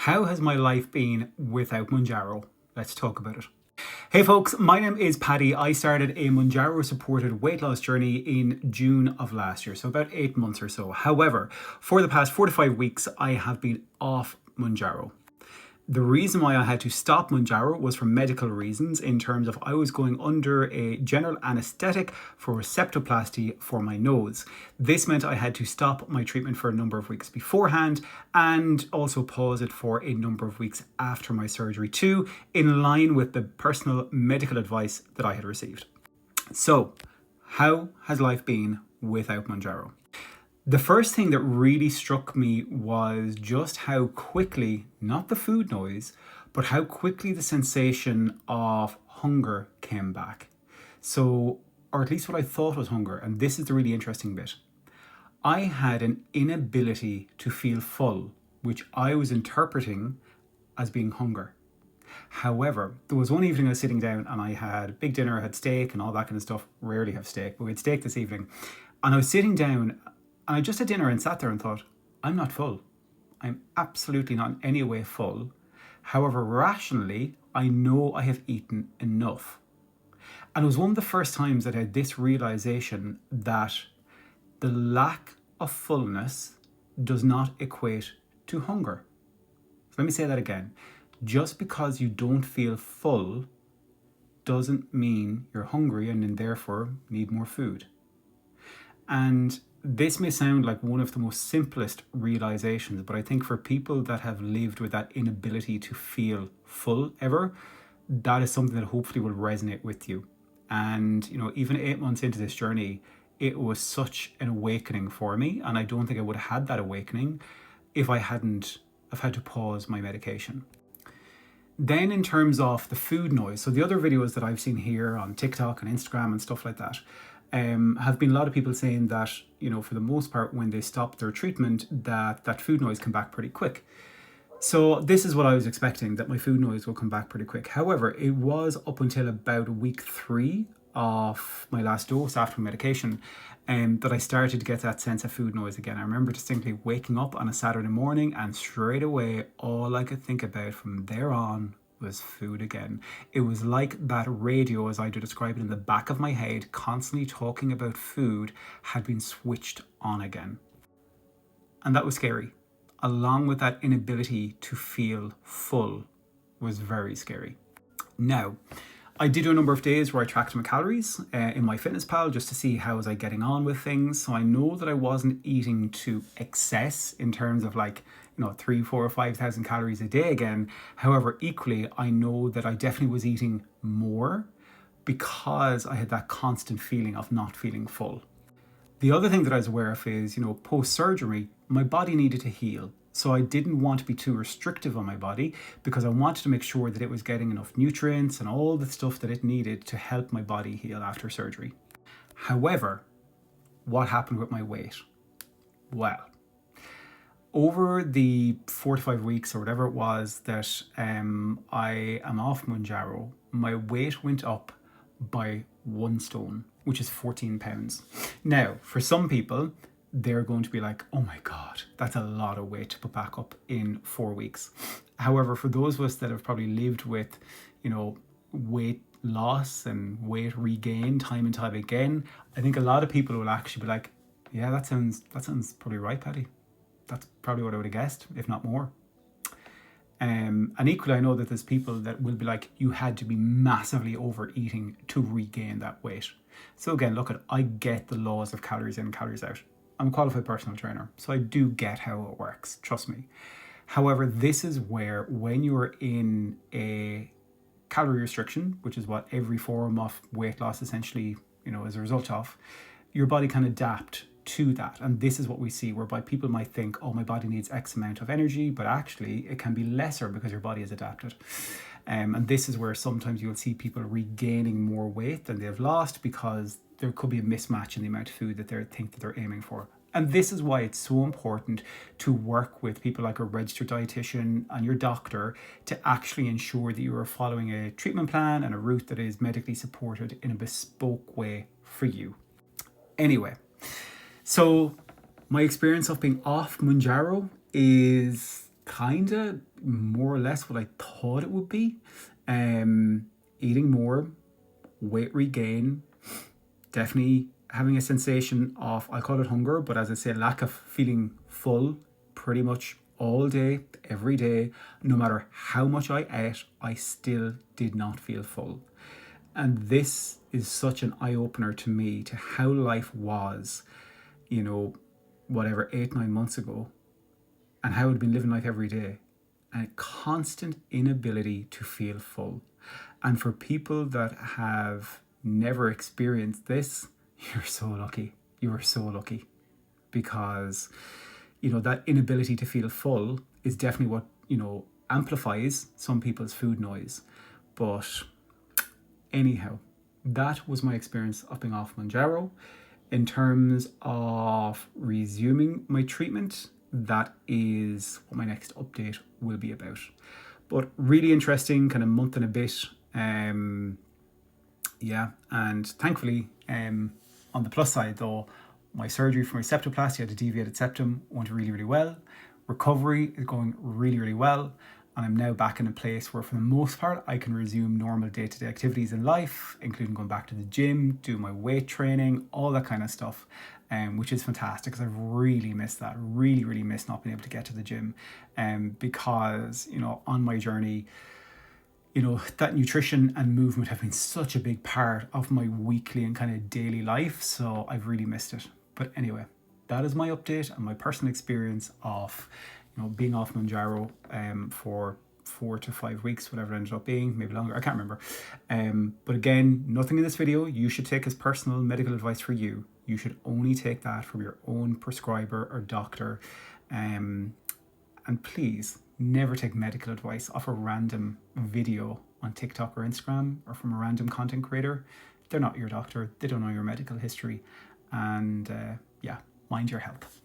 How has my life been without Mounjaro? Let's talk about it. Hey folks, my name is Paddy. I started a Mounjaro supported weight loss journey in June of last year, so about 8 months or so. However, for the past 4 to 5 weeks, I have been off Mounjaro. The reason why I had to stop Mounjaro was for medical reasons, in terms of I was going under a general anaesthetic for septoplasty for my nose. This meant I had to stop my treatment for a number of weeks beforehand and also pause it for a number of weeks after my surgery too, in line with the personal medical advice that I had received. So, how has life been without Mounjaro? The first thing that really struck me was just how quickly, not the food noise, but how quickly the sensation of hunger came back. So, or at least what I thought was hunger, and this is the really interesting bit. I had an inability to feel full, which I was interpreting as being hunger. However, there was one evening I was sitting down and I had a big dinner, I had steak and all that kind of stuff. Rarely have steak, but we had steak this evening. And I was sitting down and I just had dinner and sat there and thought, I'm not full. I'm absolutely not in any way full. However, rationally, I know I have eaten enough. And it was one of the first times that I had this realization that the lack of fullness does not equate to hunger. So let me say that again. Just because you don't feel full doesn't mean you're hungry and therefore need more food. And this may sound like one of the most simplest realizations, but I think for people that have lived with that inability to feel full ever, that is something that hopefully will resonate with you. And, even 8 months into this journey, it was such an awakening for me. And I don't think I would have had that awakening if I hadn't have had to pause my medication. Then in terms of the food noise, so the other videos that I've seen here on TikTok and Instagram and stuff like that, have been a lot of people saying that, for the most part, when they stop their treatment, that food noise come back pretty quick. So this is what I was expecting, that my food noise will come back pretty quick. However, it was up until about week 3 of my last dose after medication that I started to get that sense of food noise again. I remember distinctly waking up on a Saturday morning and straight away all I could think about from there on was food again. It was like that radio, as I do describe it, in the back of my head, constantly talking about food, had been switched on again. And that was scary. Along with that inability to feel full was very scary. Now, I did do a number of days where I tracked my calories in MyFitnessPal just to see how was I getting on with things. So I know that I wasn't eating to excess in terms of 3, 4, or 5,000 calories a day again. However, equally, I know that I definitely was eating more because I had that constant feeling of not feeling full. The other thing that I was aware of is, post-surgery, my body needed to heal. So I didn't want to be too restrictive on my body because I wanted to make sure that it was getting enough nutrients and all the stuff that it needed to help my body heal after surgery. However, what happened with my weight? Well, over the 4 to 5 weeks or whatever it was that I am off Mounjaro, my weight went up by 1 stone, which is 14 pounds. Now, for some people, they're going to be like, oh my God, that's a lot of weight to put back up in 4 weeks. However, for those of us that have probably lived with, weight loss and weight regain time and time again, I think a lot of people will actually be like, yeah, that sounds probably right, Paddy. That's probably what I would have guessed, if not more. And equally, I know that there's people that will be like, you had to be massively overeating to regain that weight. So again, I get the laws of calories in, calories out. I'm a qualified personal trainer, so I do get how it works, trust me. However, this is where when you're in a calorie restriction, which is what every form of weight loss essentially, is a result of, your body can adapt to that. And this is what we see, whereby people might think, oh, my body needs X amount of energy, but actually it can be lesser because your body has adapted. And this is where sometimes you'll see people regaining more weight than they've lost because there could be a mismatch in the amount of food that they think that they're aiming for. And this is why it's so important to work with people like a registered dietitian and your doctor to actually ensure that you are following a treatment plan and a route that is medically supported in a bespoke way for you. Anyway, so my experience of being off Mounjaro is kind of more or less what I thought it would be. Eating more, weight regain, definitely having a sensation of, I call it hunger, but as I say, lack of feeling full pretty much all day, every day. No matter how much I ate, I still did not feel full. And this is such an eye opener to me to how life was, you know, whatever, 8, 9 months ago, and how I'd been living life every day. And a constant inability to feel full. And for people that have never experienced this, you're so lucky. You are so lucky. Because, that inability to feel full is definitely what, amplifies some people's food noise. But anyhow, that was my experience of being off Mounjaro. In terms of resuming my treatment, that is what my next update will be about. But really interesting, kind of month and a bit. And thankfully, on the plus side though, my surgery for my septoplasty, I had a deviated septum, went really, really well. Recovery is going really, really well. And I'm now back in a place where, for the most part, I can resume normal day-to-day activities in life, including going back to the gym, do my weight training, all that kind of stuff, which is fantastic because I've really missed that. Really, really missed not being able to get to the gym, because, on my journey, that nutrition and movement have been such a big part of my weekly and kind of daily life. So I've really missed it. But anyway, that is my update and my personal experience of being off Mounjaro for 4 to 5 weeks, whatever it ended up being, maybe longer, I can't remember. But again, nothing in this video you should take as personal medical advice for you. You should only take that from your own prescriber or doctor. And please never take medical advice off a random video on TikTok or Instagram or from a random content creator. They're not your doctor. They don't know your medical history. And mind your health.